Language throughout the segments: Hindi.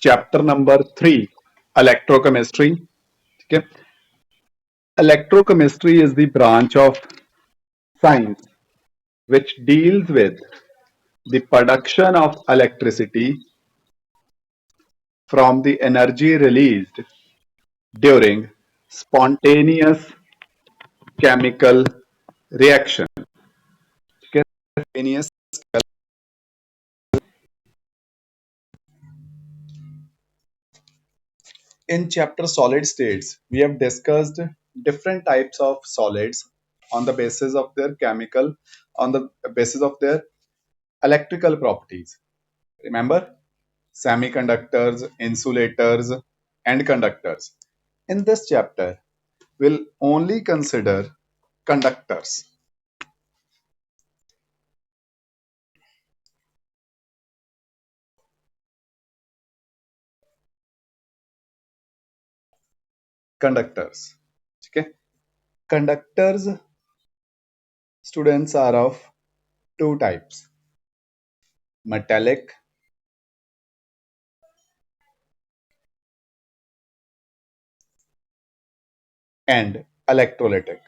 chapter number 3, electrochemistry. Okay. Electrochemistry is the branch of science which deals with the production of electricity from the energy released during spontaneous chemical reaction. Okay. Spontaneous. In chapter solid states, we have discussed different types of solids on the basis of their chemical, on the basis of their electrical properties. Remember, semiconductors, insulators, and conductors. In this chapter, we'll only consider conductors. Conductors. Okay. Conductors, students, are of two types: metallic and electrolytic.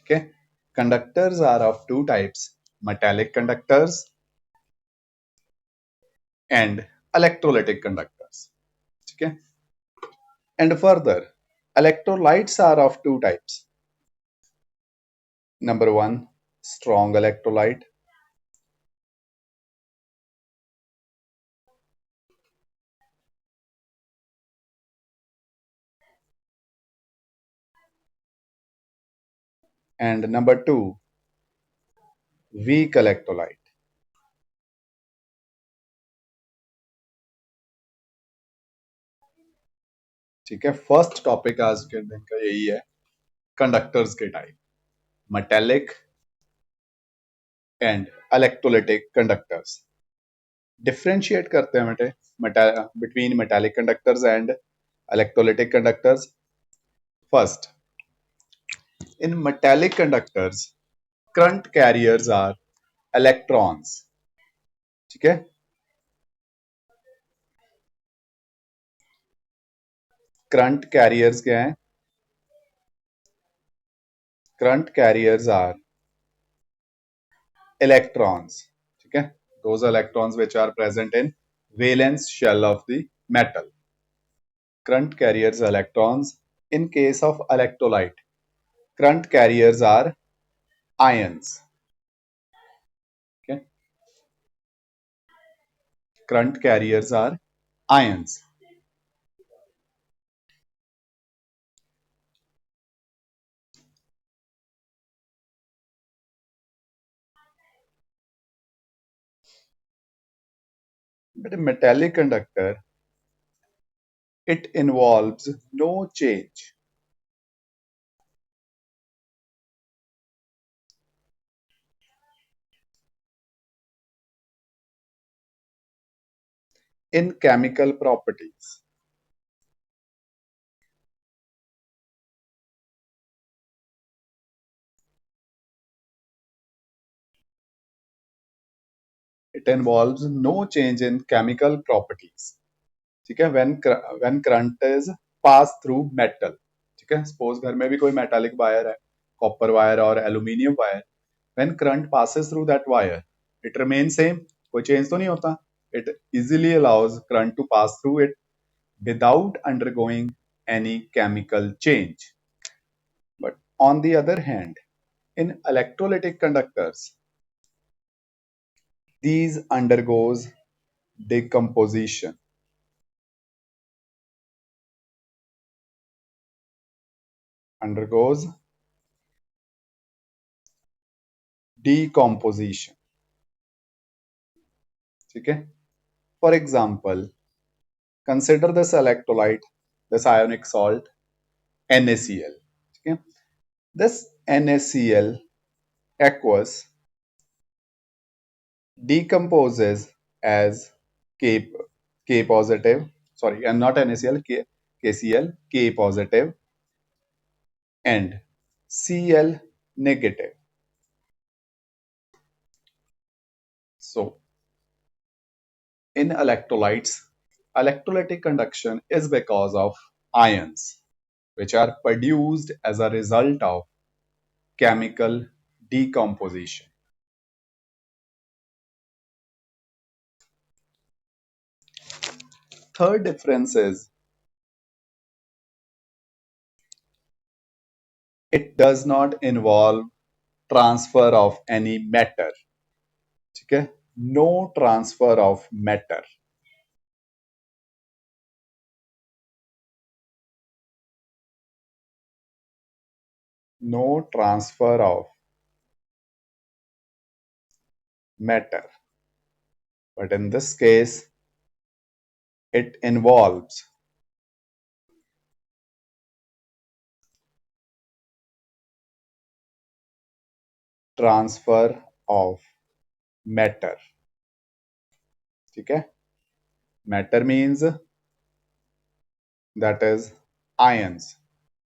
Okay. Conductors are of two types: metallic conductors and electrolytic conductors. Okay. And further, electrolytes are of two types. Number one, strong electrolyte, and number two, weak electrolyte. ठीक है, फर्स्ट टॉपिक आज के दिन का यही है, कंडक्टर्स के type, metallic and electrolytic conductors. Differentiate करते हैं between metallic conductors and electrolytic conductors. First, in metallic conductors current carriers are electrons. ठीक है, करंट कैरियर्स क्या है? Current carriers are electrons. ठीक है, those electrons which are present in valence shell of the metal. Current carriers electrons. In case of electrolyte, current carriers are ions. Okay, current carriers are ions. But a metallic conductor, it involves no change in chemical properties. It involves no change in chemical properties. ठीक है, when current is pass through metal. ठीक है, सपोज घर में भी कोई मेटालिक वायर है, कॉपर वायर और aluminium wire. when current passes through that wire, it remains same, कोई चेंज तो नहीं होता. it easily allows current to pass through it without undergoing any chemical change. But on the other hand, in electrolytic conductors, these undergoes decomposition. Undergoes decomposition. ठीक है, for example, consider this electrolyte, this ionic salt NaCl. Okay, this NaCl aqueous decomposes as K, K positive, sorry, and not NaCl, KCl, K positive, and Cl negative. So in electrolytes, electrolytic conduction is because of ions, which are produced as a result of chemical decomposition. Third difference is it does not involve transfer of any matter. ठीक है? No transfer of matter. No transfer of matter. But in this case, it involves transfer of matter. ठीक है? Matter means that is ions.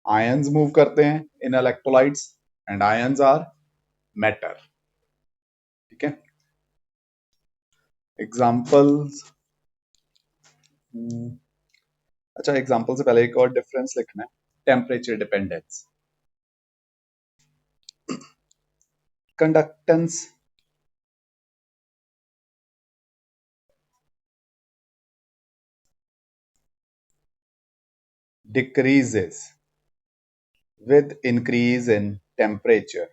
Ions move करते हैं in electrolytes and ions are matter. ठीक है? Examples. अच्छा, एग्जाम्पल से पहले एक और डिफरेंस लिखना है, temperature dependence. Conductance decreases with increase in temperature.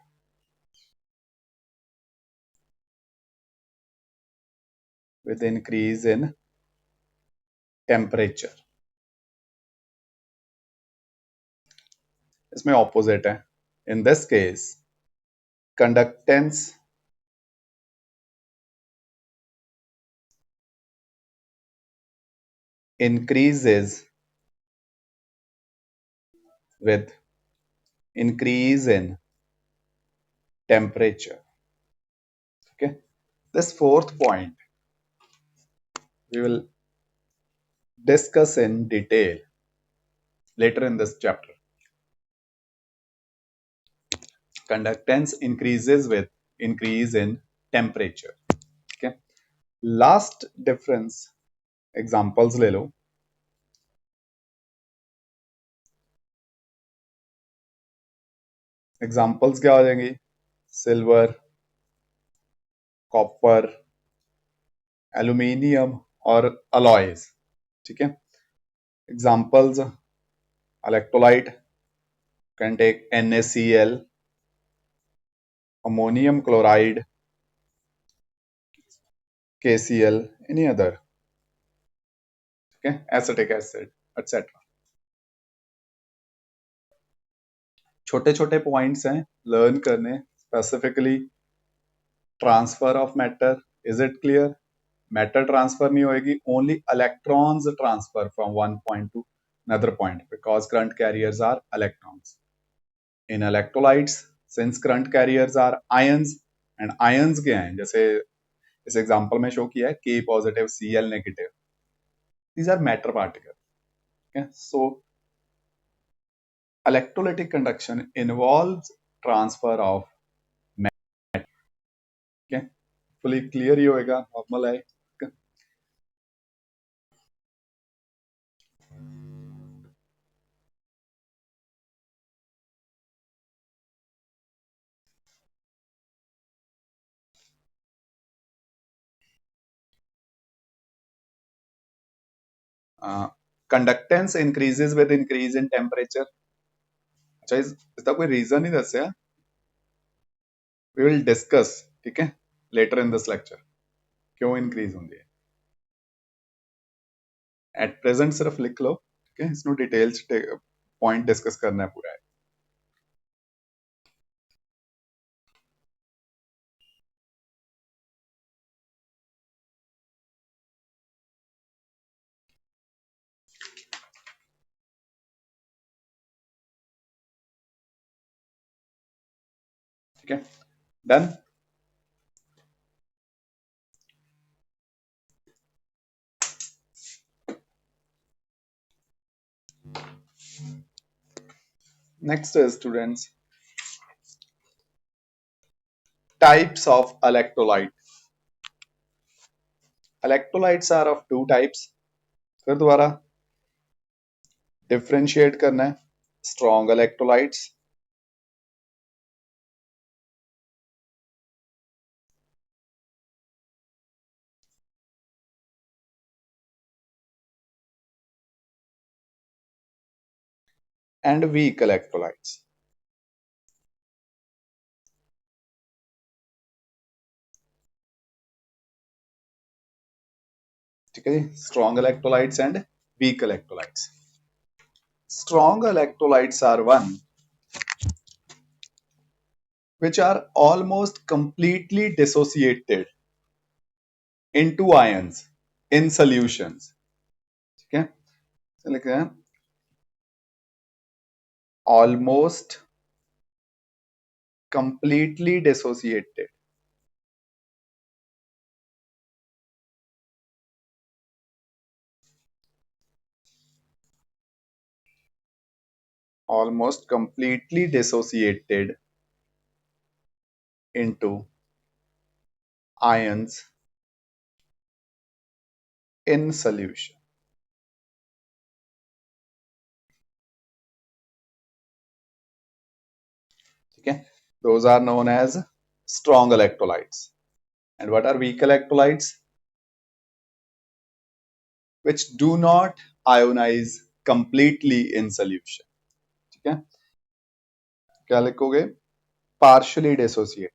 With increase in temperature. इसमें opposite है. In this case, conductance increases with increase in temperature. Okay. This fourth point we will discuss in detail later in this chapter. Conductance increases with increase in temperature. Okay. Last difference examples ले लो. Examples क्या हो जाएंगी? सिल्वर, कॉपर, एल्यूमिनियम और अलॉयज. ठीक है. Examples: electrolyte can take NaCl, ammonium chloride, KCl, any other. Okay, acetic acid, etc. छोटे छोटे पॉइंट्स हैं लर्न करने. Specifically transfer of matter. Is it clear? Matter transfer नहीं होएगी, only electrons transfer from one point two another point because current carriers are electrons. In electrolytes, since current carriers are ions and ions क्या हैं, जैसे इस एग्जांपल में शो किया है K positive Cl negative, these are matter particles. Okay, so electrolytic conduction involves transfer of matter. Okay, fully clear ही होएगा, नॉर्मल है. Conductance increases with increase in temperature. अच्छा, इसका कोई रीजन नहीं दस्या. We will discuss. ठीक है, later in this lecture क्यों इंक्रीज होंगी है. एट प्रेजेंट सिर्फ लिख लो. ठीक है, इसमें डिटेल्स पॉइंट डिस्कस करना है पूरा है. ठीक है, डन. नेक्स्ट है students, types of electrolyte. Electrolytes are of two types, फिर दोबारा डिफ्रेंशिएट करना है, strong electrolytes and weak electrolytes. ठीक है जी, strong electrolytes and weak electrolytes. Strong electrolytes are one which are almost completely dissociated into ions in solutions. ठीक है, तो लिखते हैं almost completely dissociated, almost completely dissociated into ions in solution. ठीक है, those are known as strong electrolytes. And what are weak electrolytes? Which do not ionize completely in solution. ठीक है, क्या लिखोगे? Partially dissociate,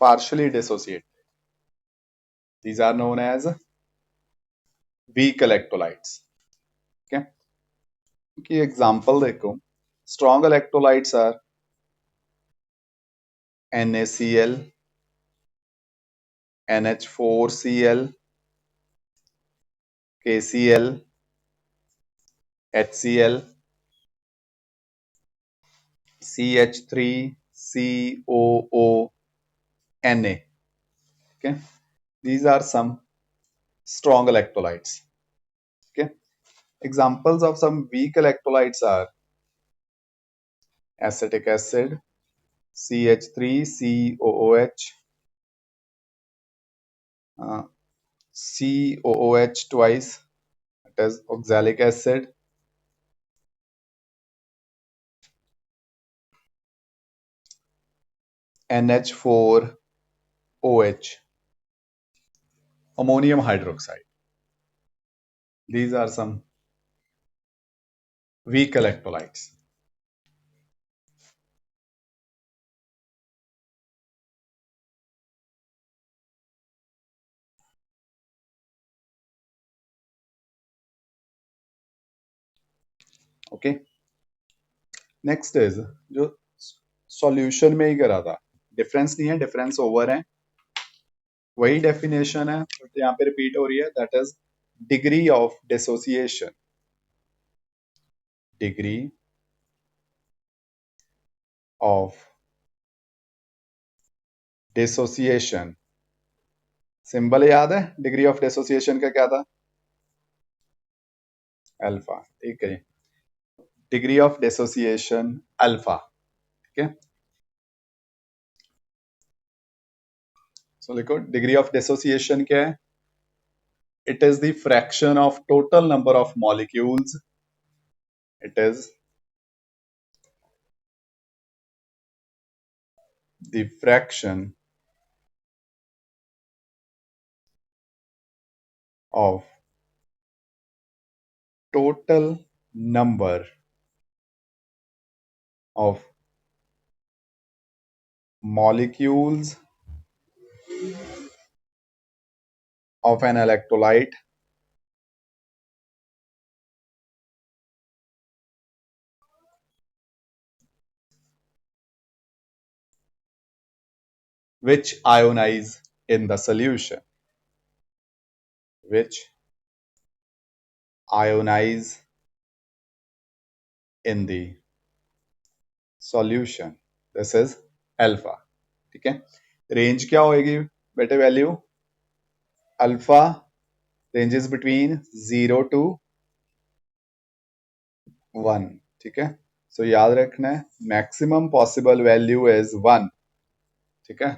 partially dissociate. These are known as weak electrolytes. Okay, की एग्जांपल देखो, strong electrolytes are NaCl, NH4Cl, KCl, HCl, CH3COO, Na. Okay, these are some strong electrolytes. Okay, examples of some weak electrolytes are acetic acid, CH3COOH, COOH twice, that is oxalic acid, NH4OH, ammonium hydroxide. These are some weak electrolytes. Okay, next is जो सॉल्यूशन में ही करा था, डिफरेंस नहीं है, डिफरेंस ओवर है, वही डेफिनेशन है बट यहाँ पे रिपीट हो रही है, that is degree of dissociation, degree of dissociation. Symbol याद है डिग्री ऑफ डिसोसिएशन का क्या था? अल्फा। ठीक है, डिग्री ऑफ डिसोसिएशन अल्फा। ठीक है, सो लिखो डिग्री ऑफ डिसोसिएशन क्या है? It is the fraction of total number of molecules, it is the fraction of total number of molecules of an electrolyte which ionize in the solution, which ionize in the solution. This is alpha. ठीक है, रेंज क्या होगी बेटे? Value alpha ranges between 0 to one. ठीक है, सो याद रखना है maximum possible value is one. ठीक है,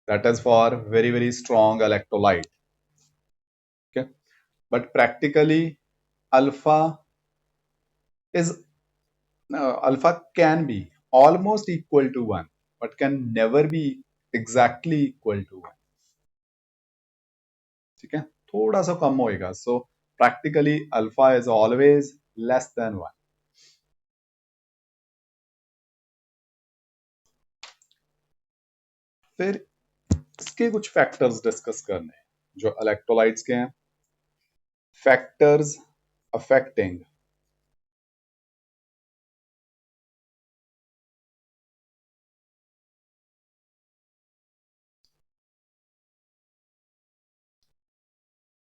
that is for very very strong electrolyte. ठीक है, but practically alpha is alpha can be almost equal to 1 but can never be exactly equal to 1। ठीक है, थोड़ा सा कम होएगा, so practically alpha is always less than 1। फिर इसके कुछ फैक्टर्स डिस्कस करने हैं जो इलेक्ट्रोलाइट्स के हैं। Factors affecting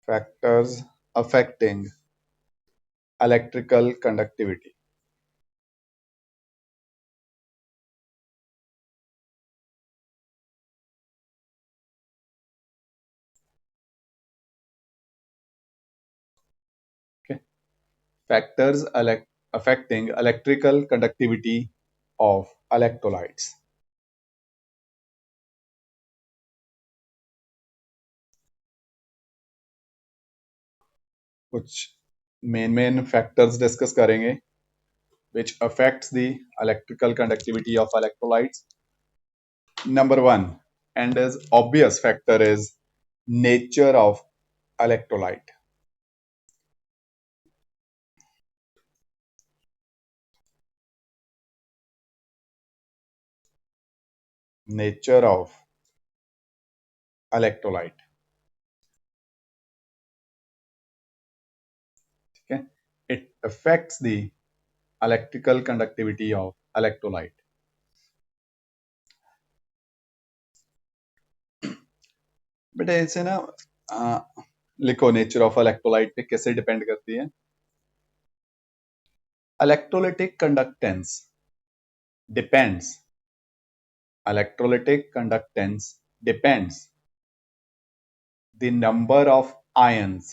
factors affecting electrical conductivity. Factors affecting electrical conductivity of electrolytes। कुछ मेन फैक्टर्स डिस्कस करेंगे which affects the electrical conductivity of electrolytes। Number one and is obvious factor is nature of electrolyte। Nature of electrolyte। Okay, it affects the electrical conductivity of electrolyte। बेटा ऐसे ना लिखो नेचर ऑफ इलेक्ट्रोलाइट पे कैसे डिपेंड करती है। Electrolytic conductance depends electrolytic conductance depends the number of ions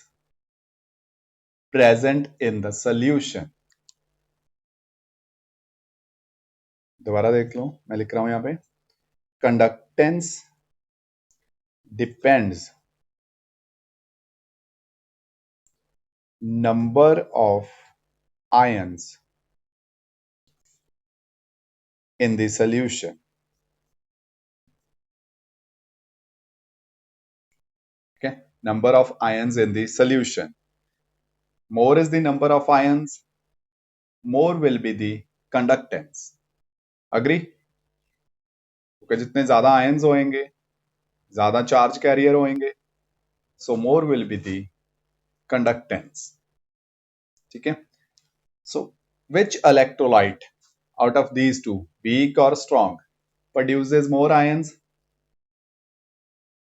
present in the solution। दोबारा देख लो, मैं लिख रहा हूं यहां पे conductance depends number of ions in the solution। okay, number of ions in the solution, more is the number of ions, more will be the conductance। Agree, क्योंकि जितने ज्यादा आयंस होंगे ज्यादा चार्ज कैरियर होंगे, so more will be the conductance. ठीक है, so which electrolyte out of these two, weak or strong, produces more ions?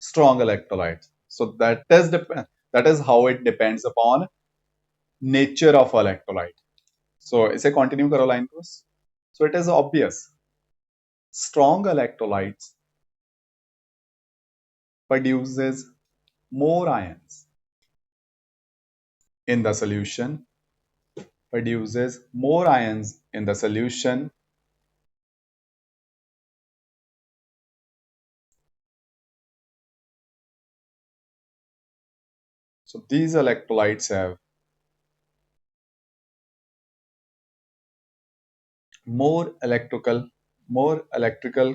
Strong electrolytes। so that is how it depends upon nature of electrolyte। so इसे continue करो line को। so it is obvious strong electrolytes produces more ions in the solution, produces more ions in the solution so these electrolytes have more electrical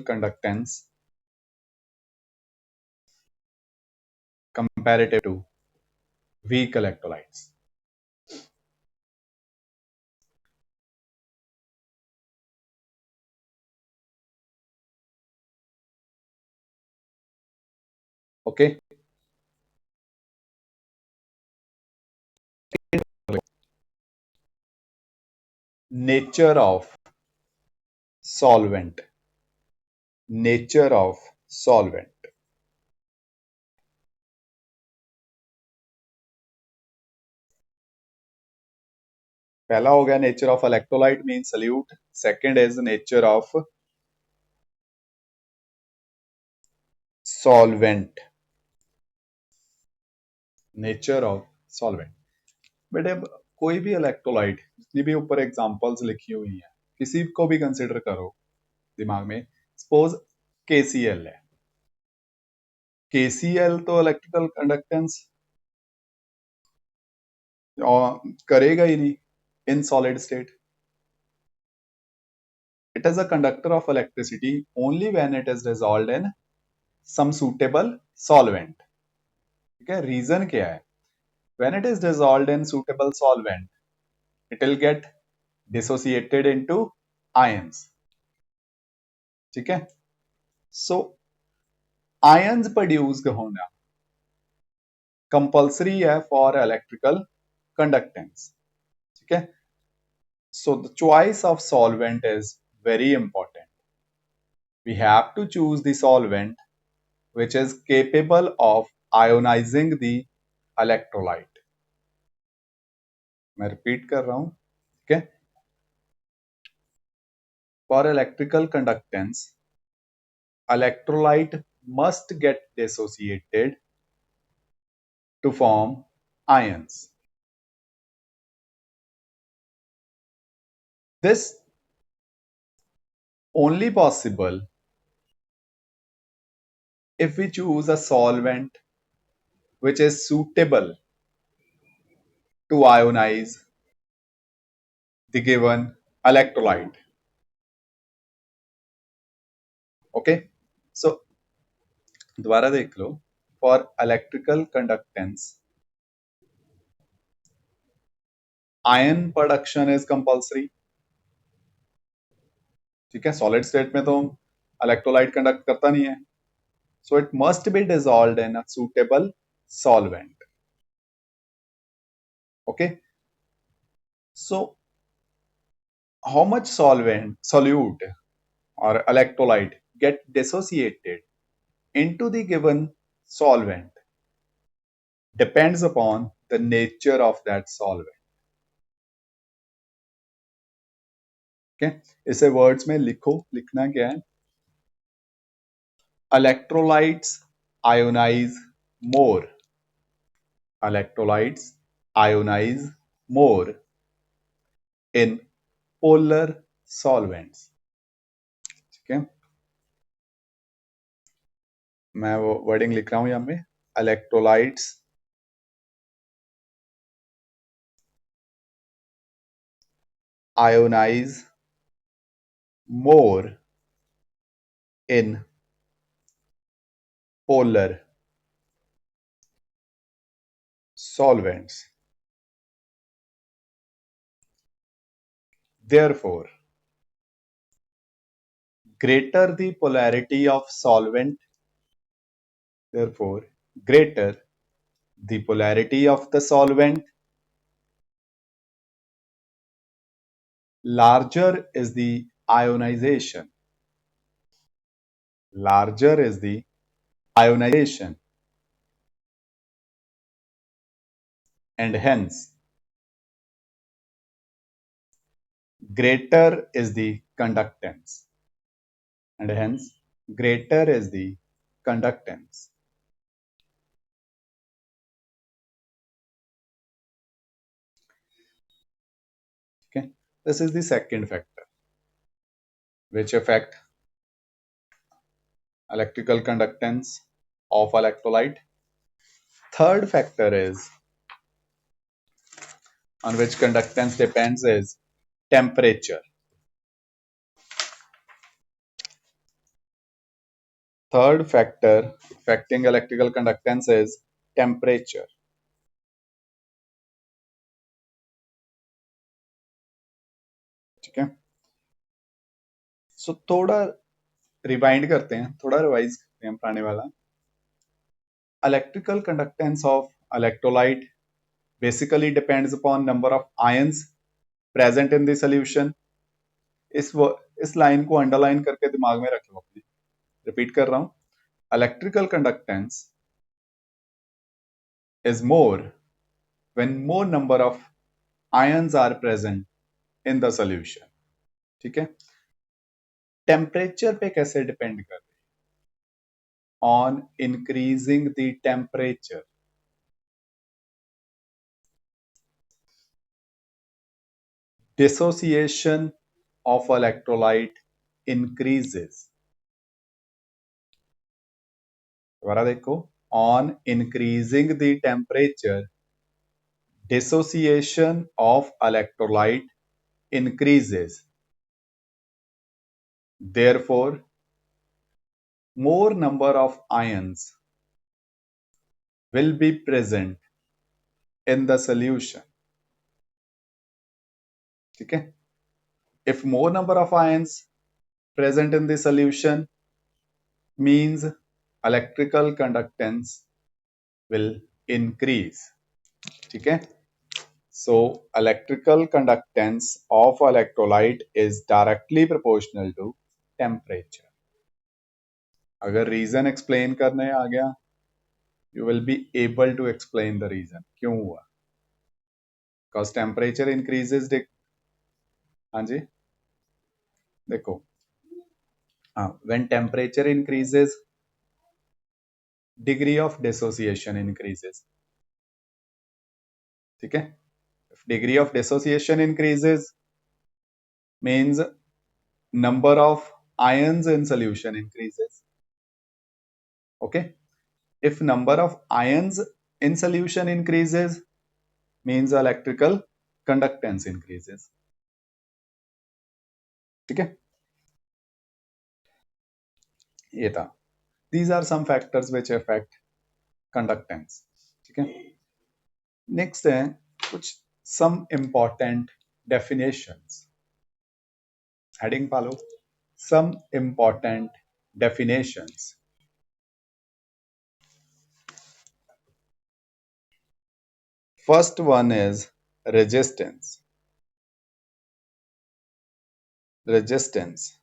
conductance comparative to weak electrolytes। okay, nature of solvent, nature of solvent। पहला हो गया nature of electrolyte mean solute, second is nature of solvent, nature of solvent. बेटे कोई भी इलेक्ट्रोलाइट, जितनी भी ऊपर एग्जांपल्स लिखी हुई हैं, किसी को भी कंसिडर करो दिमाग में। सपोज KCl है, KCl तो इलेक्ट्रिकल कंडक्टेंस करेगा ही नहीं in solid state. It is a conductor of electricity only when it is dissolved in some suitable solvent. ठीक है, रीजन क्या है? When it is dissolved in suitable solvent, it will get dissociated into ions. ठीक है, so ions produced होना कंपल्सरी है फॉर इलेक्ट्रिकल कंडक्टेंस. ठीक है, so the choice of solvent is very important. We have to choose the solvent which is capable of ionizing the electrolyte. मैं रिपीट कर रहा हूं. ठीक है, for electrical conductance, electrolyte must get dissociated to form ions. This only possible if we choose a solvent which is suitable to ionize the given electrolyte. Okay, so दोबारा देख लो. For electrical conductance, ion production is compulsory. ठीक है, सॉलिड स्टेट में तो इलेक्ट्रोलाइट कंडक्ट करता नहीं है, so it must be dissolved in a suitable solvent. Okay, so how much solute or electrolyte get dissociated into the given solvent depends upon the nature of that solvent. Okay, इसे वर्ड्स में लिखो. लिखना क्या है? Electrolytes ionize more. Electrolytes ionize more in polar solvents. ठीक है, मैं वो वर्डिंग लिख रहा हूं यहां पे. Electrolytes ionize more in polar solvents. Therefore, greater the polarity of solvent, therefore, greater the polarity of the solvent, larger is the ionization. Larger is the ionization, and hence greater is the conductance. And hence greater is the conductance. Okay, this is the second factor which affect electrical conductance of electrolyte. Third factor is on which conductance depends is temperature. Third factor affecting electrical conductance is temperature. ठीक है, सो थोड़ा रिवाइंड करते हैं, थोड़ा रिवाइज करते हैं पुराने वाला. Electrical conductance of electrolyte basically depends upon number of ions present in the solution. इस लाइन को अंडरलाइन करके दिमाग में रख लो अपने. रिपीट कर रहा हूं. Electrical conductance is more when more number of ions are present in the solution. ठीक है, टेम्परेचर पे कैसे डिपेंड कर रहे हैं? On increasing the temperature. dissociation of electrolyte increases. दोबारा देखो, on increasing the temperature, dissociation of electrolyte increases. Therefore, more number of ions will be present in the solution. ठीक है? If more number of ions present in the solution means electrical conductance will increase. ठीक है? So electrical conductance of electrolyte is directly proportional to temperature. अगर रीजन एक्सप्लेन करने आ गया, you will be able to explain the reason क्यों हुआ. Because temperature increases. हाँ जी, देखो, हाँ, when temperature increases, degree of dissociation increases. ठीक है? Degree of dissociation increases means number of ions in solution increases. Okay, if number of ions in solution increases means electrical conductance increases. ठीक है, ये था. These are some factors which affect conductance. ठीक है, नेक्स्ट है कुछ some important definitions. हेडिंग पालो, some important definitions. First one is resistance. Resistance.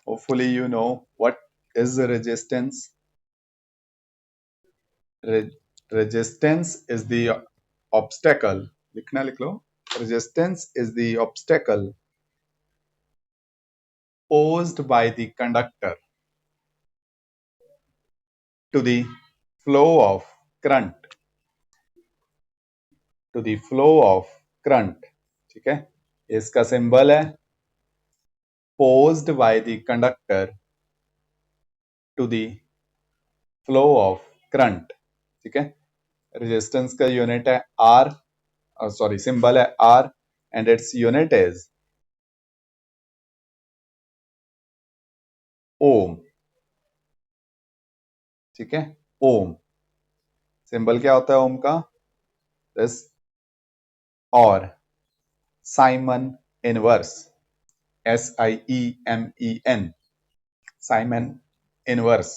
Hopefully you know what is the resistance. Resistance is the obstacle. लिखना लिख लो. Resistance is the obstacle posed by the conductor to the flow of current. To the flow of current. ठीक है, इसका सिंबल है posed by the conductor to the flow of current. ठीक है, रेजिस्टेंस का यूनिट है आर, सॉरी सिंबल है R, and its unit is ohm. ठीक है, ओम. सिंबल क्या होता है ओम का? दिस. और siemens inverse, SIEMEN, siemens inverse.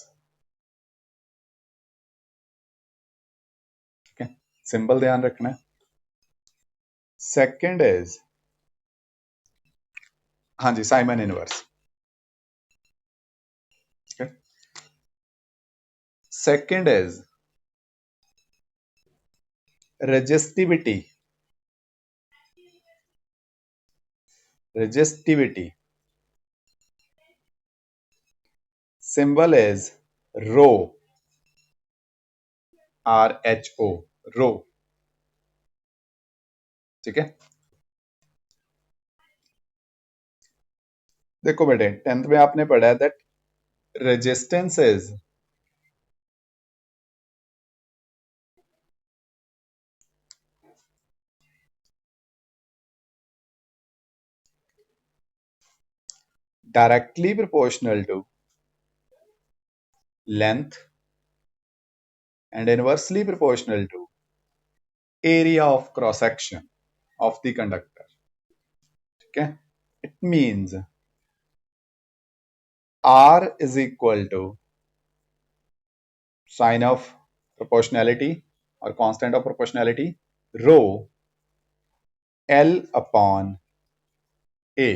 ठीक है, सिंबल ध्यान रखना है. सेकंड इज, हाँ जी, siemens inverse. Second is resistivity. Resistivity. Symbol is rho. RHO. Rho. ठीक है, देखो बेटे, 10th में आपने पढ़ा है that resistance is directly proportional to length and inversely proportional to area of cross section of the conductor. ठीक है, it means R is equal to sign of proportionality or constant of proportionality rho L upon A.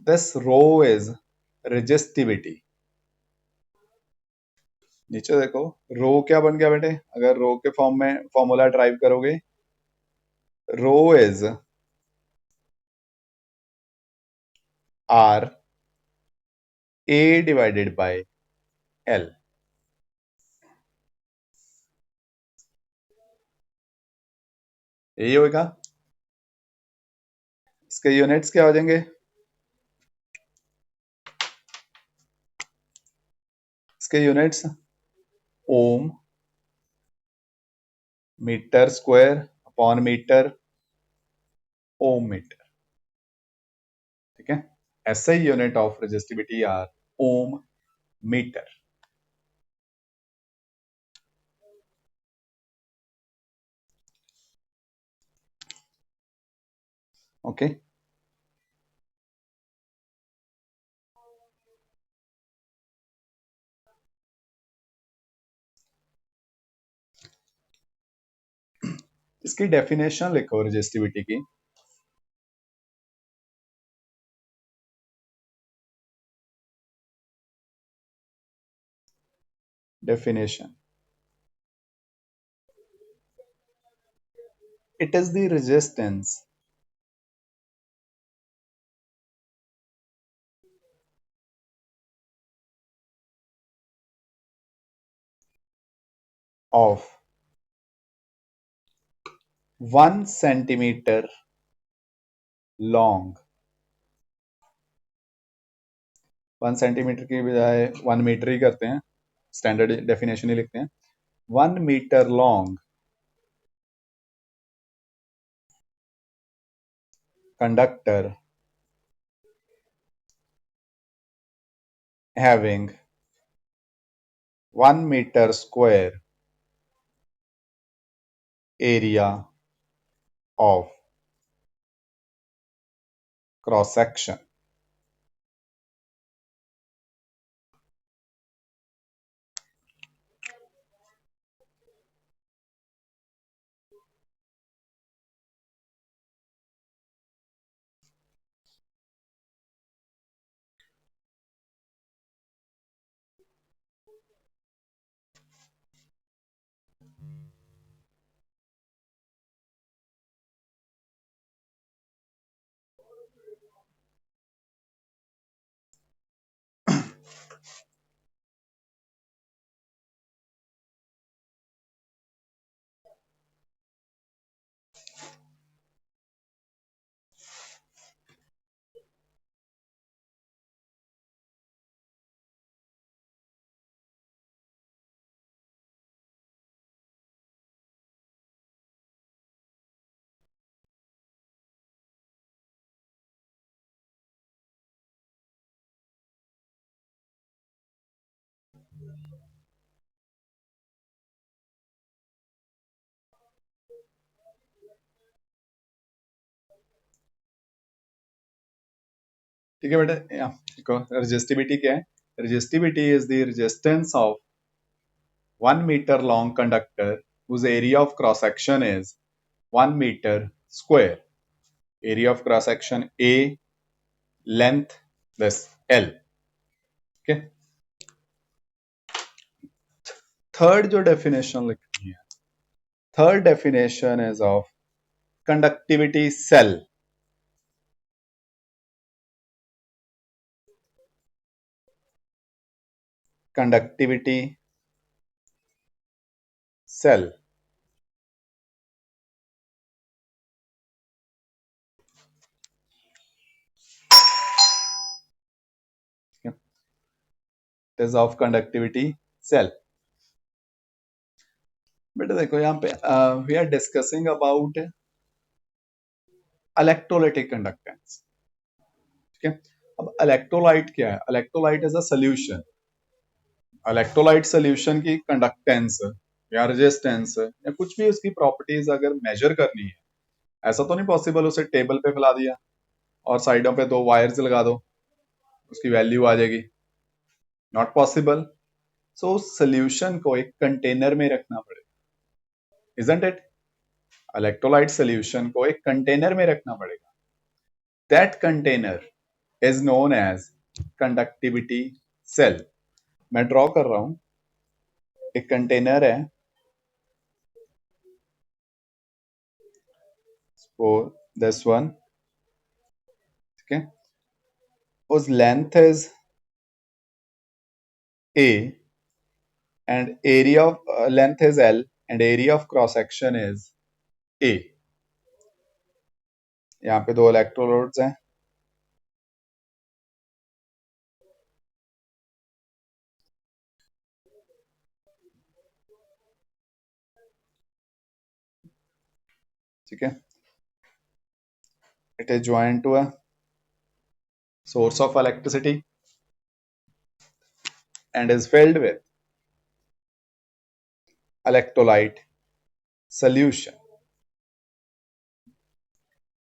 This rho is resistivity. नीचे देखो, रो क्या बन गया बेटे? अगर रो के फॉर्म में फॉर्मूला ड्राइव करोगे, rho is R A divided by L. यही होगा। इसके यूनिट्स क्या हो जाएंगे? इसके units ohm, metre square upon metre, ohm metre. ठीक है, ऐसे ही unit of resistivity are ohm metre. Okay, इसकी डेफिनेशन लिखो रेजिस्टिविटी की। Definition, it is the resistance of 1 centimetre long, 1 centimetre की बजाय 1 मीटर ही करते हैं, स्टैंडर्ड डेफिनेशन ही लिखते हैं। 1 metre long conductor having 1 meter square area of cross section। ठीक है बेटा, देखो रेजिस्टिविटी क्या है? Resistivity is the resistance of 1 meter long conductor whose area of cross section is 1 meter square। area of cross section A, length this L। okay, third जो डेफिनेशन लिखनी है, third definition is of conductivity cell. Conductivity cell, is of conductivity cell. बेटा देखो यहाँ पे we are discussing about electrolytic conductance. ठीक है, अब इलेक्ट्रोलाइट क्या है? Electrolyte is a solution. Electrolyte solution की कंडक्टेंस या रेजिस्टेंस या कुछ भी उसकी प्रॉपर्टीज अगर मेजर करनी है, ऐसा तो नहीं पॉसिबल उसे टेबल पे फैला दिया और साइडों पे दो वायर्स लगा दो, उसकी वैल्यू आ जाएगी। Not possible. सो उस सोल्यूशन को एक कंटेनर में रखना पड़ेगा, इजंट इट? इलेक्ट्रोलाइट सोल्यूशन को एक कंटेनर में रखना पड़ेगा। That container is known as conductivity cell. मैं ड्रॉ कर रहा हूं, एक कंटेनर है, वो दिस वन। ठीक है, whose length is A and area of length is L and area of cross section is A। यहाँ पे दो इलेक्ट्रोड्स हैं, ठीक है. It is joint to a source of electricity and is filled with electrolyte solution.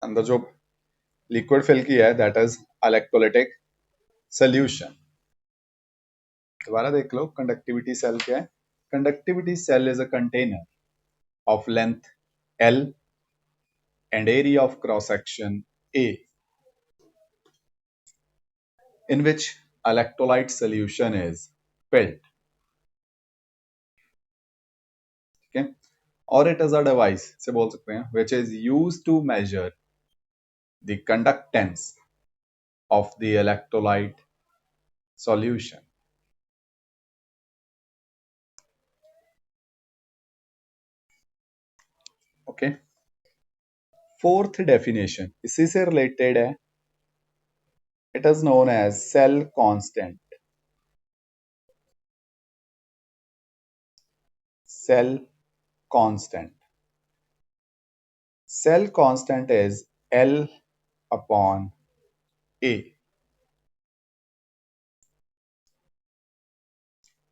अंदर जो लिक्विड फिल किया है दैट इज इलेक्ट्रोलाइटिक सोल्यूशन. दोबारा देख लो कंडक्टिविटी सेल क्या है. Conductivity cell is a container of length L and area of cross section A in which electrolyte solution is filled. ठीक है. और it is a device से बोल सकते हैं which is used to measure the conductance of the electrolyte solution. Okay. Fourth definition इसी से रिलेटेड है. It is known as cell constant. Cell constant. Cell constant is L upon A.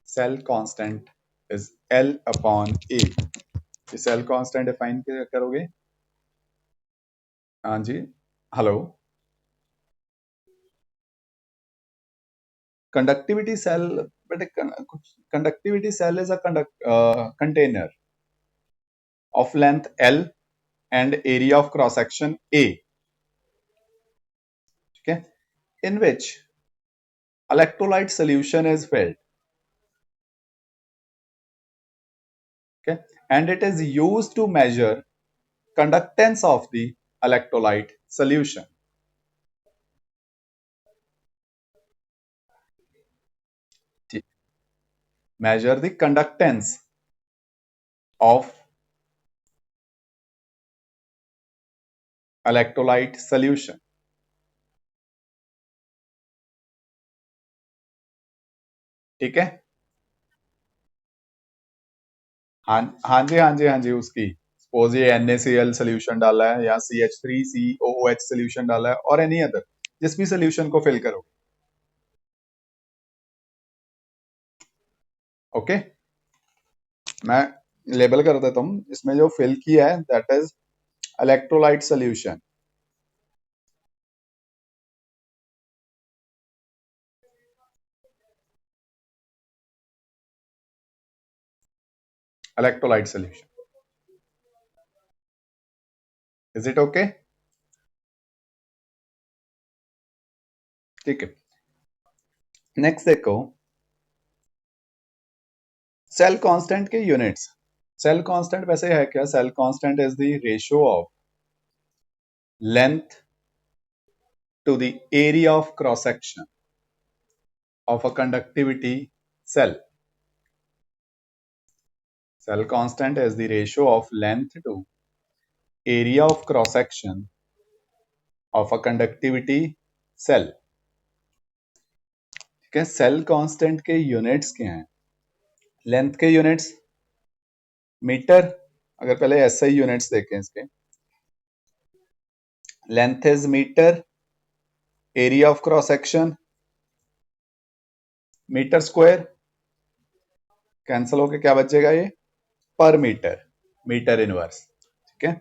Cell constant is L upon A. Cell constant define करोगे. हाँ जी. Hello. conductivity cell, but conductivity cell is a container of length L and area of cross section A. ठीक है. In which electrolyte solution is filled. Okay, and it is used to measure conductance of the electrolyte solution. Measure the conductance of electrolyte solution. ठीक है. हाँ हाँ जी, हाँ जी, हाँ जी. उसकी सपोज ये NaCl सोल्यूशन डाला है या CH3COOH सोल्यूशन डाला है और एनी अदर जिस भी सोल्यूशन को फिल करो. ओके. मैं लेबल कर देता हूँ. इसमें जो फिल किया है that is electrolyte solution. Electrolyte solution. Is it okay. ठीक है. नेक्स्ट देखो सेल कांस्टेंट के यूनिट्स. सेल कांस्टेंट वैसे है क्या. Cell constant is the ratio of length to the area of cross section of a conductivity cell. Cell constant is the ratio of length to area of cross section of a conductivity cell. ठीक है. सेल कांस्टेंट के यूनिट्स क्या हैं. लेंथ के यूनिट्स मीटर. अगर पहले SI यूनिट्स देखें इसके. Length is metre. Area of cross section metre square. Cancel होके क्या बचेगा ये. पर मीटर. Metre inverse. ठीक है.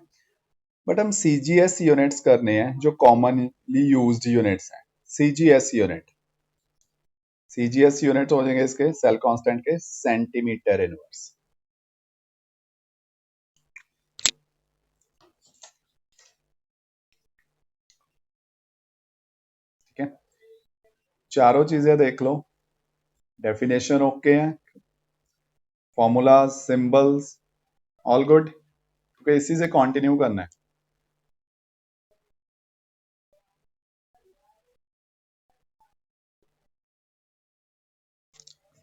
बट हम CGS यूनिट्स करने हैं जो कॉमनली यूज्ड यूनिट्स हैं. CGS unit. CGS यूनिट हो जाएंगे इसके सेल कांस्टेंट के सेंटीमीटर इनवर्स. ठीक है. चारों चीजें देख लो. डेफिनेशन ओके है. Formula symbols all good. क्योंकि इसी से कंटिन्यू करना है.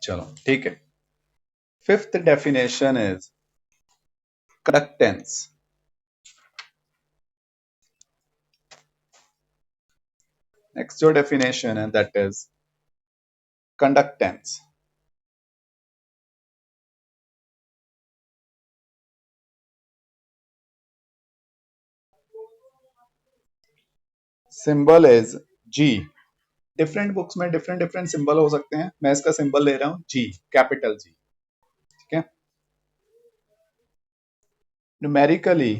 चलो ठीक है. Fifth definition is conductance. Next जो डेफिनेशन है that is conductance. Symbol is G. Different books में डिफरेंट डिफरेंट सिंबल हो सकते हैं. मैं इसका सिंबल ले रहा हूं जी, कैपिटल जी. ठीक है. Numerically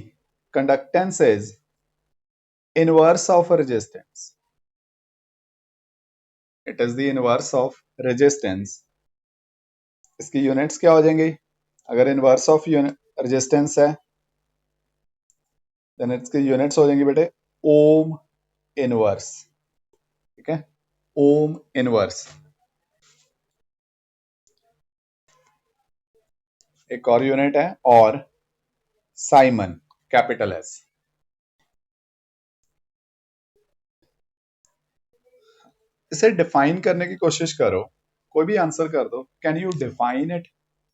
conductance is inverse of resistance. It is the inverse of resistance. इसकी यूनिट्स क्या हो जाएंगी? अगर इनवर्स ऑफ रेजिस्टेंस है देन इसकी यूनिट्स हो जाएंगी बेटे ओम इनवर्स. ठीक है, ओम इनवर्स. एक और यूनिट है और साइमन, कैपिटल एस. इसे डिफाइन करने की कोशिश करो. कोई भी आंसर कर दो. Can you define it?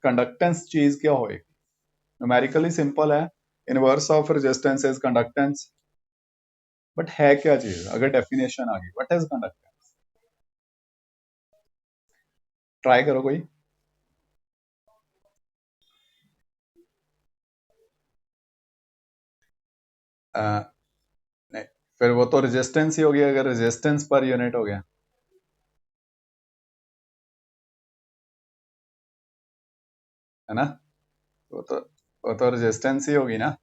Conductance चीज क्या होएगी? न्यूमेरिकली सिंपल है. Inverse of resistance is conductance. But है क्या चीज? अगर डेफिनेशन आ गई, व्हाट इज कंडक्टेंस? ट्राई करो कोई. नहीं, फिर वो तो रेजिस्टेंस ही होगी अगर रेजिस्टेंस पर यूनिट हो गया, है ना? वो तो रेजिस्टेंस ही होगी ना.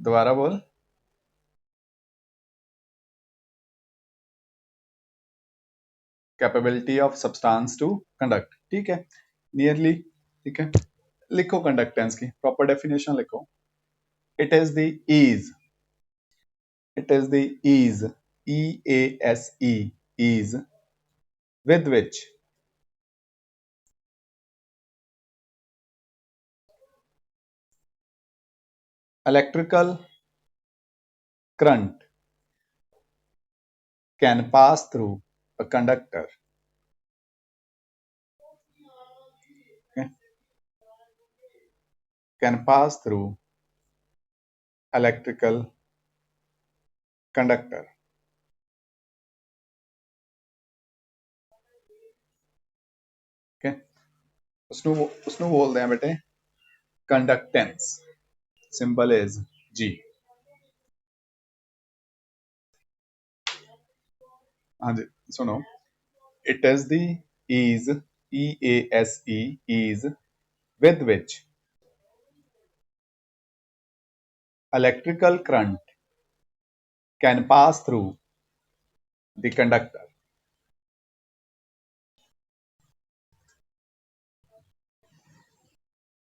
दोबारा बोल. Capability of substance to conduct. ठीक है, नियरली. ठीक है, लिखो कंडक्टेंस की प्रॉपर डेफिनेशन लिखो. It is the ease. It is the ease, EASE, ease with which electrical current can pass through a conductor. Okay? Can pass through electrical conductor. Okay? उसनु बोलते हैं बेटे कंडक्टेंस. सिंबल इज जी. हाँ जी, सुनो. It is the ease, EASE, ease with which electrical current can pass through the conductor.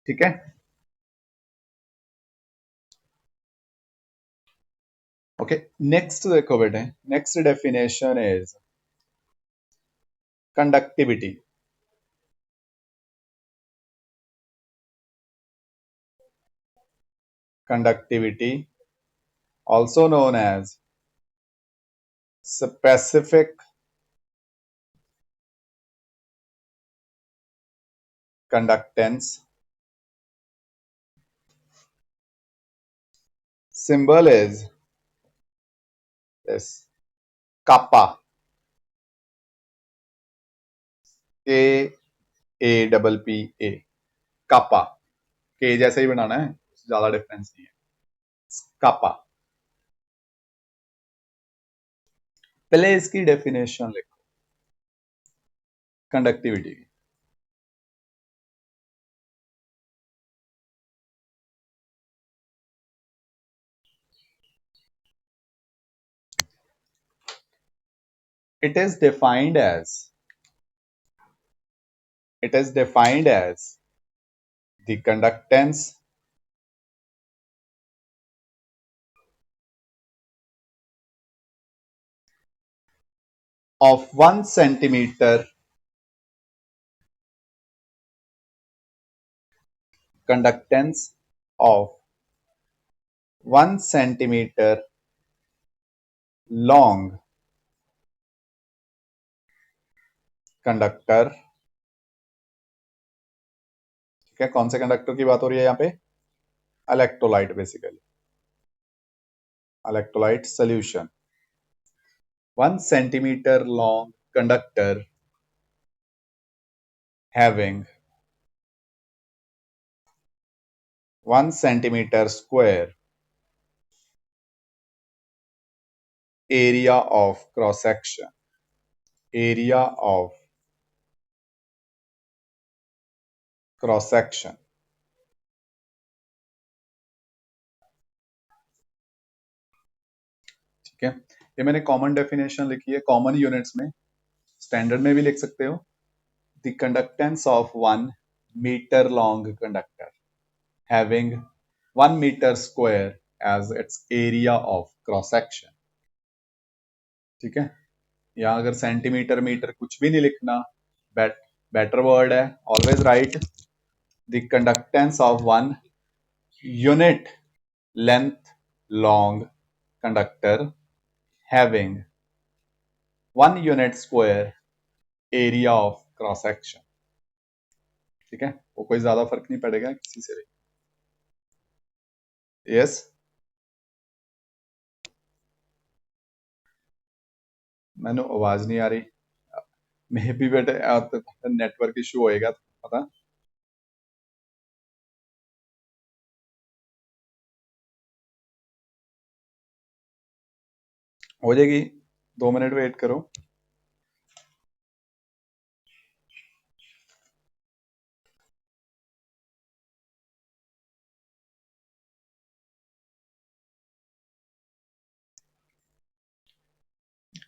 ठीक है. ओके, नेक्स्ट देखो बेटे. Next definition is conductivity. Conductivity, also known as specific conductance. Symbol is this kappa. KAPPA. kappa. K जैसे ही बनाना है, ज्यादा डिफरेंस नहीं है. kappa. पहले इसकी डेफिनेशन लिखो कंडक्टिविटी की. It is defined as the conductance of 1 centimeter conductance of 1 centimeter long conductor. ठीक है, कौन से कंडक्टर की बात हो रही है यहाँ पे? Electrolyte basically. electrolyte solution. 1 centimeter long conductor having 1 centimeter square area of cross section. Area of cross section. ठीक है, ये मैंने कॉमन डेफिनेशन लिखी है, कॉमन यूनिट्स में, स्टैंडर्ड में भी लिख सकते हो. The conductance of 1 meter long conductor having 1 meter square as its area of cross section. ठीक है, यहाँ अगर सेंटीमीटर मीटर कुछ भी नहीं लिखना, बेटर वर्ड है, always right the conductance of 1 unit length long conductor having 1 unit square area of cross section. ठीक है, वो कोई ज्यादा फर्क नहीं पड़ेगा किसी से भी. यस, मैंने आवाज नहीं आ रही, मे भी बेटे नेटवर्क इशू होएगा पता. हो जाएगी, 2 मिनट वेट करो.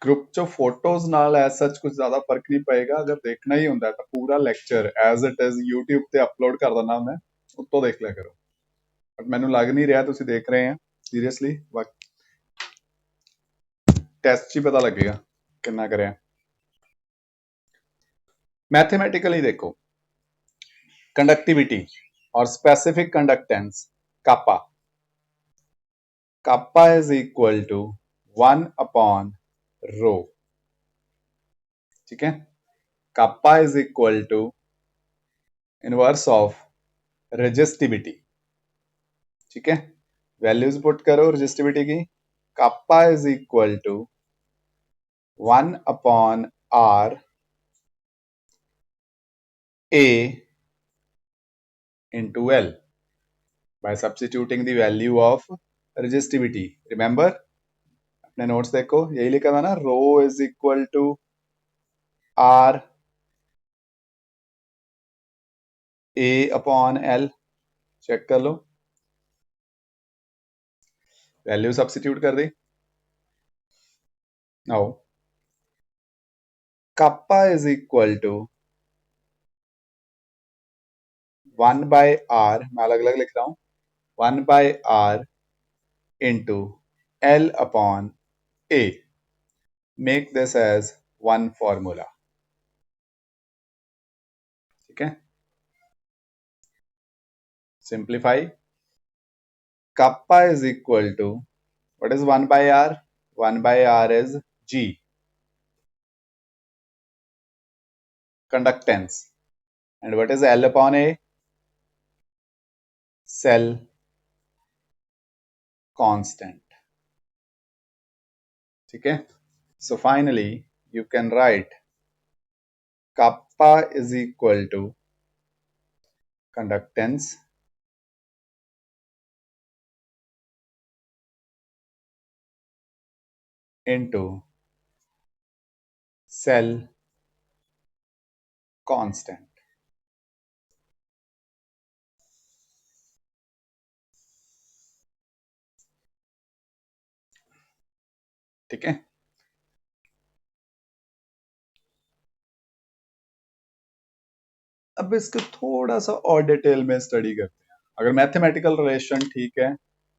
ग्रुप च फोटोज नाल एज सच कुछ ज्यादा फर्क नहीं पएगा. अगर देखना ही होता है तो पूरा lecture as it is YouTube ते अपलोड कर देना मैं, उत्तों देख लिया करो. बट मैनू लग नहीं रहा तुसी देख रहे हैं सीरियसली. टेस्ट ही पता लगेगा कितना करे. मैथमेटिकली देखो, कंडक्टिविटी और specific conductance kappa, kappa is equal to 1/ρ. ठीक है, kappa is equal to inverse of resistivity. ठीक है, वैल्यूज पुट करो रेजिस्टिविटी की. Kappa is equal to 1/r A into L by substituting the value of resistivity. Remember, अपने नोट्स देखो, यही लिखा था ना, rho is equal to R A upon L. Check कर लो, वैल्यू सब्स्टिट्यूट कर दी. Now kappa is equal to 1/r, मैं अलग अलग लिख रहा हूं, 1/r into L upon A. Make this as one formula. ठीक है, simplify. Kappa is equal to, what is 1/r? 1/r is G, conductance. And what is L upon A? Cell constant. ठीक है, so finally you can write kappa is equal to conductance into cell constant. ठीक है, अब इसको थोड़ा सा और डिटेल में स्टडी करते हैं. अगर मैथमेटिकल रिलेशन ठीक है,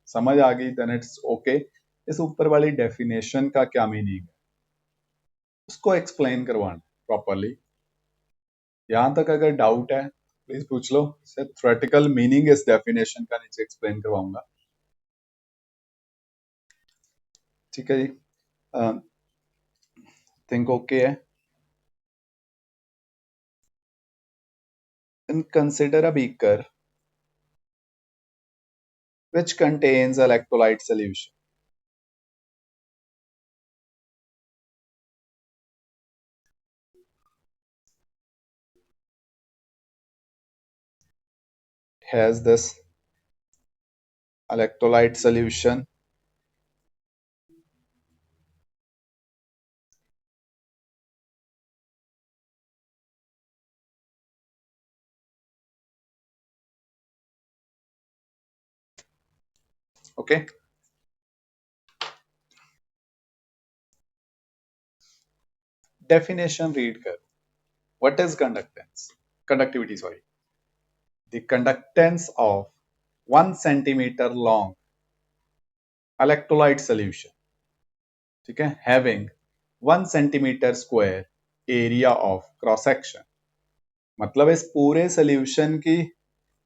समझ आ गई, देन इट्स ओके. इस ऊपर वाली डेफिनेशन का क्या मीनिंग है उसको एक्सप्लेन करवाना प्रॉपरली. यहां तक अगर डाउट है प्लीज पूछ लो. थ्योरेटिकल मीनिंग इस डेफिनेशन का नीचे एक्सप्लेन करवाऊंगा. ठीक है जी, थिंक ओके है. And consider a beaker which contains electrolyte solution. has this electrolyte solution. Okay. Definition read कर. What is conductance? Conductivity, sorry. The conductance of 1 centimeter long electrolyte solution, ठीक है, having 1 centimeter square area of cross section. मतलब इस पूरे सोल्यूशन की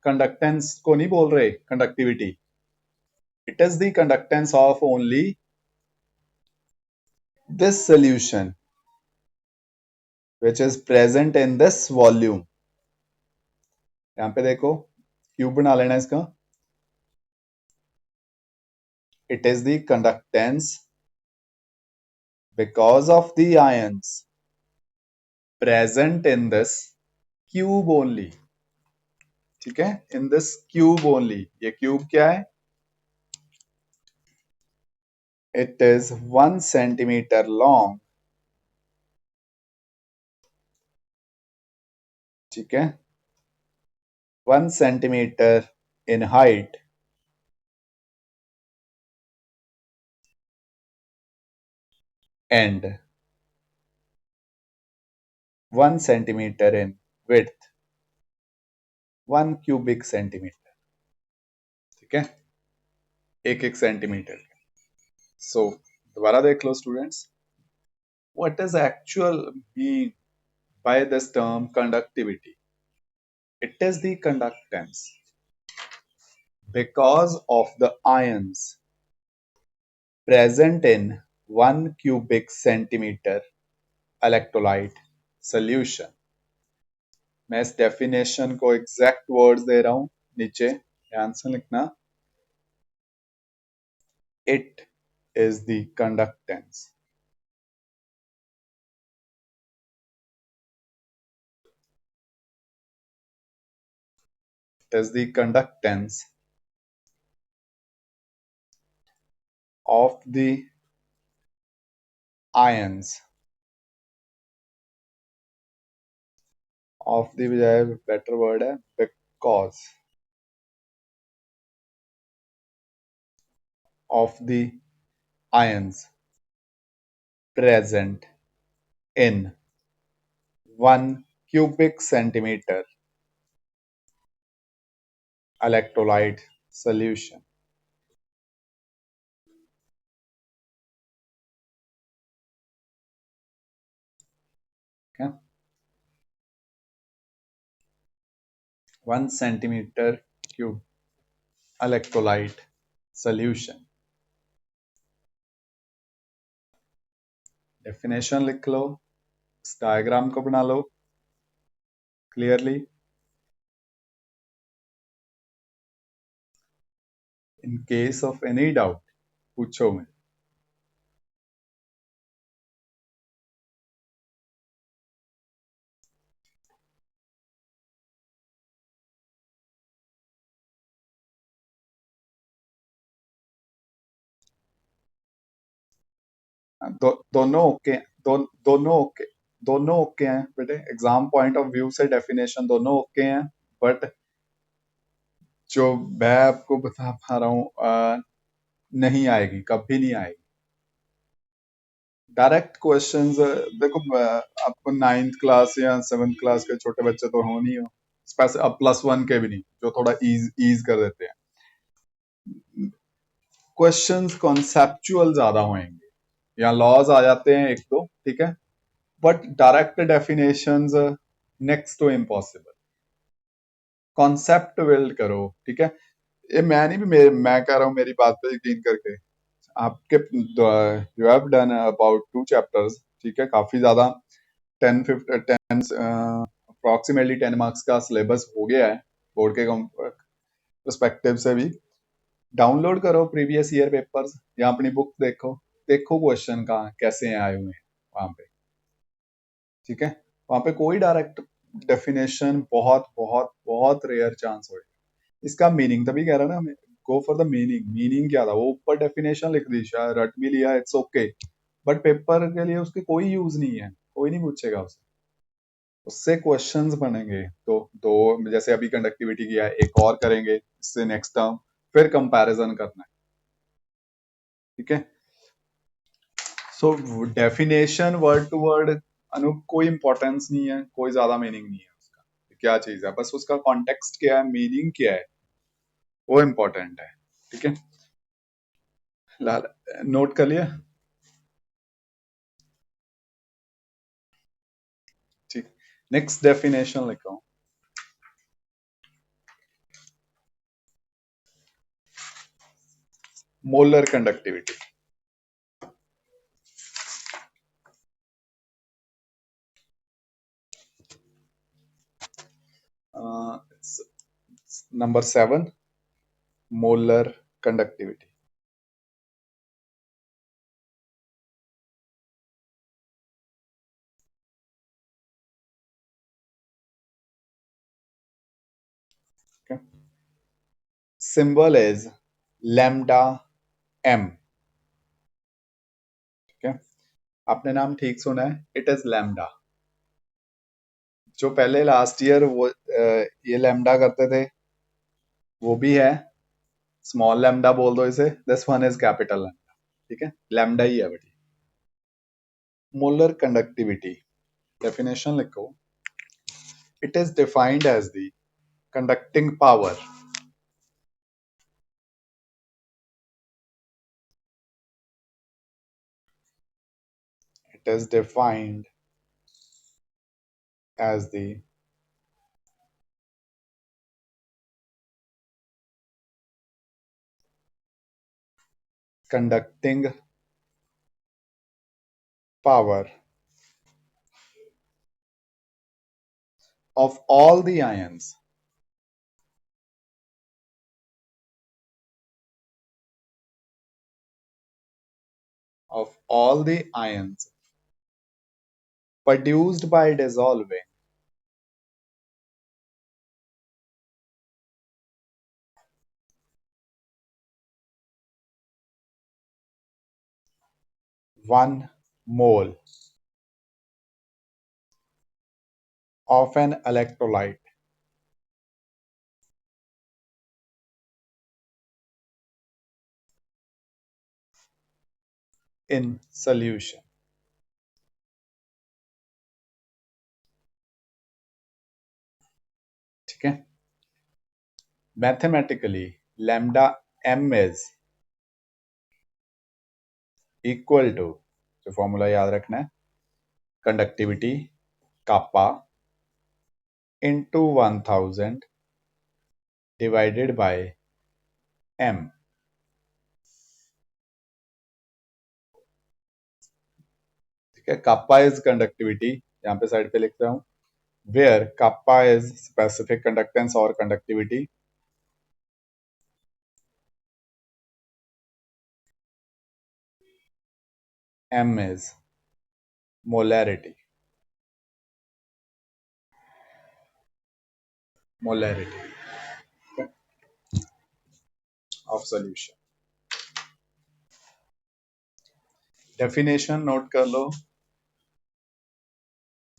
कंडक्टेंस को नहीं बोल रहे conductivity. It is the conductance of only this solution which is present in this volume. यहां पे देखो क्यूब बना लेना इसका. It is the conductance because of the ions present in this cube only. ठीक है, in this cube only. ये क्यूब क्या है? It is 1 centimeter long. ठीक है, 1 centimeter in height and 1 centimeter in width. 1 cubic centimeter. ठीक है, एक एक सेंटीमीटर. सो दोबारा देख लो students. What is actual mean by this term conductivity? It is the conductance because of the ions present in 1 cubic centimeter electrolyte solution. मैं इस डेफिनेशन को एग्जैक्ट वर्ड्स दे रहा हूं, नीचे ध्यान से लिखना. It is the conductance. It is the conductance of the ions of the बजाय बेटर वर्ड है because of the ions present in 1 cubic centimeter electrolyte solution. Okay. 1 centimeter cube electrolyte solution. Definition लिख लो, इस डायग्राम को बना लो clearly. In case of any doubt पूछो मैं. दोनों ओके, दोनों ओके, दोनों ओके हैं बेटे. एग्जाम पॉइंट ऑफ व्यू से डेफिनेशन दोनों ओके हैं, बट जो मैं आपको बता पा रहा हूँ नहीं आएगी, कभी नहीं आएगी. डायरेक्ट क्वेश्चंस देखो, आपको 9th क्लास या 7th क्लास के छोटे बच्चे तो हो नहीं हो, अब +1 के भी नहीं, जो थोड़ा ईज कर देते हैं. क्वेश्चंस कॉन्सेप्चुअल ज्यादा होंगे, या लॉज आ जाते हैं एक दो, ठीक है, but direct definitions next to impossible. Concept build करो, ठीक है. ये मैं नहीं, मैं कह रहा हूँ मेरी बात पे यकीन करके. आपके you have done about 2 chapters, ठीक है, काफी ज्यादा 10 अप्रोक्सीमेटली 10 मार्क्स का सिलेबस हो गया है बोर्ड के पर्सपेक्टिव से भी. डाउनलोड करो प्रीवियस ईयर पेपर्स या अपनी बुक देखो, देखो क्वेश्चन कहाँ कैसे आए हुए हैं वहां पे, ठीक है. वहां पे कोई डायरेक्ट डेफिनेशन बहुत बहुत बहुत रेयर चांस होगा. इसका मीनिंग तभी कह रहा ना, go for the meaning. Meaning क्या था, वो ऊपर डेफिनेशन लिख दी, शायद रट भी लिया, इट्स ओके, बट पेपर के लिए उसके कोई यूज नहीं है, कोई नहीं पूछेगा उसे, उससे क्वेश्चंस बनेंगे। तो दो जैसे अभी कंडक्टिविटी किया है, एक और करेंगे इससे नेक्स्ट टर्म, फिर कंपैरिजन करना है, ठीक है। So definition word to word अनु कोई इंपॉर्टेंस नहीं है, कोई ज्यादा मीनिंग नहीं है उसका, क्या चीज है, बस उसका कॉन्टेक्स्ट क्या है, मीनिंग क्या है, वो इम्पोर्टेंट है, ठीक है। लाल, नोट कर लिया, ठीक। नेक्स्ट डेफिनेशन लिखा हूं, molar conductivity. Number 7, molar conductivity. Symbol is lambda M, ठीक है। आपने नाम ठीक सुना है, इट इज लैम्डा। जो पहले लास्ट ईयर वो ये लैम्डा करते थे, वो भी है, स्मॉल लैम्डा बोल दो इसे, this one is capital lambda, ठीक है, लैम्डा ही है बेटी। मोलर कंडक्टिविटी डेफिनेशन लिखो, it is defined as the conducting power it is defined as the conducting power of all the ions of all the ions produced by dissolving one mole of an electrolyte in solution, ठीक है। Mathematically lambda m is equal to, जो फॉर्मूला याद रखना है, conductivity kappa into 1000 divided by m, ठीक है। कापा इज कंडक्टिविटी, यहाँ पे साइड पे लिख रहा हूं, where kappa is specific conductance or conductivity, m is molarity, molarity of solution। definition note कर लो,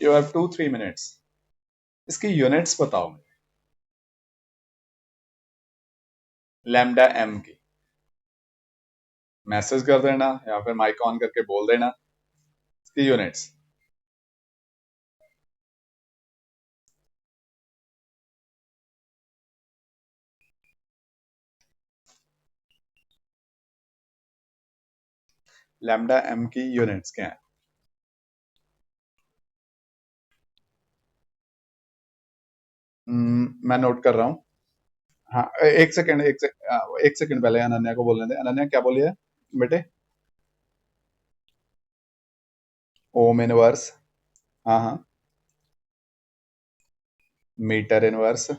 you have 2-3 minutes, इसकी यूनिट्स बताओ मुझे, लैम्डा एम की, मैसेज कर देना या फिर माइक ऑन करके बोल देना इसकी यूनिट्स। लैम्डा एम की यूनिट्स क्या है? मैं नोट कर रहा हूँ। हाँ, एक सेकंड, एक सेकंड पहले अनन्या को बोलने दे। अनन्या क्या बोली है बेटे? ओम इनवर्स, हाँ हाँ, metre inverse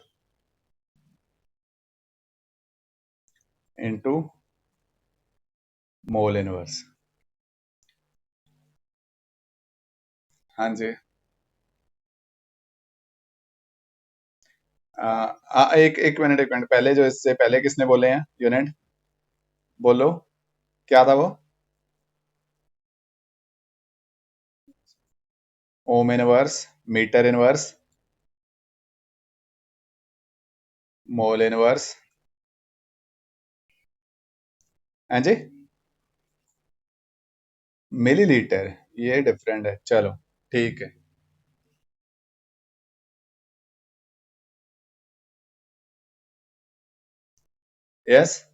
into mole inverse. हाँ जी, एक मिनट पहले जो इससे पहले किसने बोले हैं यूनिट? बोलो क्या था वो? Ohm inverse, metre inverse, mole inverse. हाँ जी, मिलीलीटर, ये डिफरेंट है, चलो ठीक है। Yes.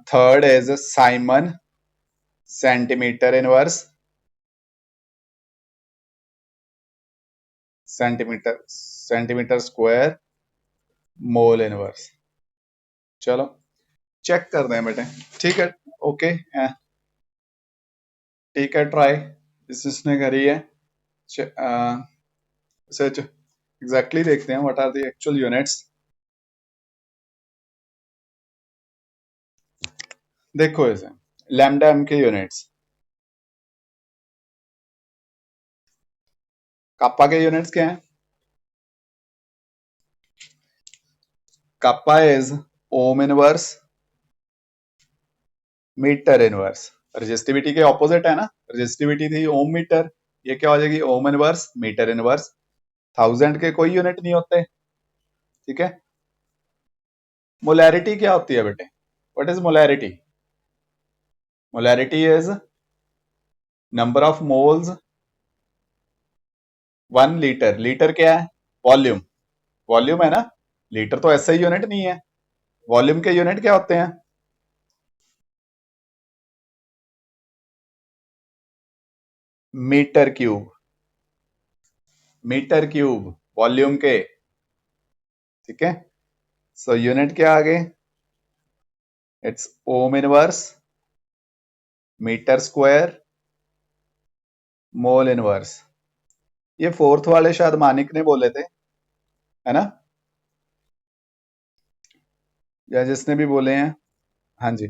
Third is siemens, centimetre inverse, centimetre square, mole inverse. चलो चेक कर रहे हैं बेटे। ठीक है, ओके, ठीक है, ट्राई इसने करी है। सच एग्जैक्टली देखते हैं what are the actual units. देखो इसे, लैम्डा एम के यूनिट्स, काप्पा के यूनिट्स क्या हैं? Kappa is ohm inverse, metre inverse. Resistivity के ऑपोजिट है ना, रजिस्टिविटी थी ओम मीटर, ये क्या हो जाएगी ohm inverse metre inverse. Thousand के कोई यूनिट नहीं होते, ठीक है। मोलैरिटी क्या होती है बेटे? What is molarity? Molarity is number of moles 1 litre. Litre क्या है? वॉल्यूम, वॉल्यूम है ना। लीटर तो ऐसा ही यूनिट नहीं है। वॉल्यूम के यूनिट क्या होते हैं? Metre cube, metre cube volume के, ठीक है। सो यूनिट क्या आ गए? It's ohm inverse, metre square, mole inverse. ये फोर्थ वाले शायद मानिक ने बोले थे, है ना, या जिसने भी बोले हैं। हाँ जी,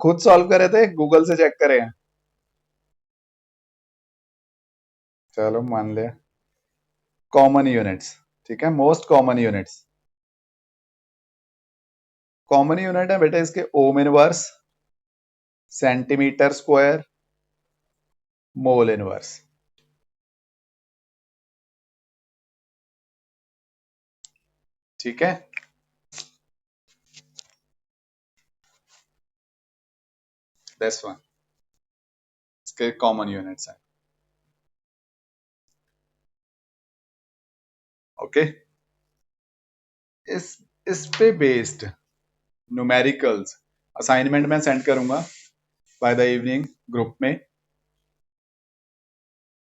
खुद सॉल्व करे थे गूगल से चेक करे हैं? चलो मान लिया। कॉमन यूनिट्स, ठीक है, most common units. Common unit है बेटा इसके ohm inverse, centimetre square, mole inverse. ठीक है, दिस वन इसके कॉमन यूनिट्स हैं। ओके, इस पे बेस्ड न्यूमेरिकल्स असाइनमेंट में सेंड करूंगा बाय द इवनिंग ग्रुप में।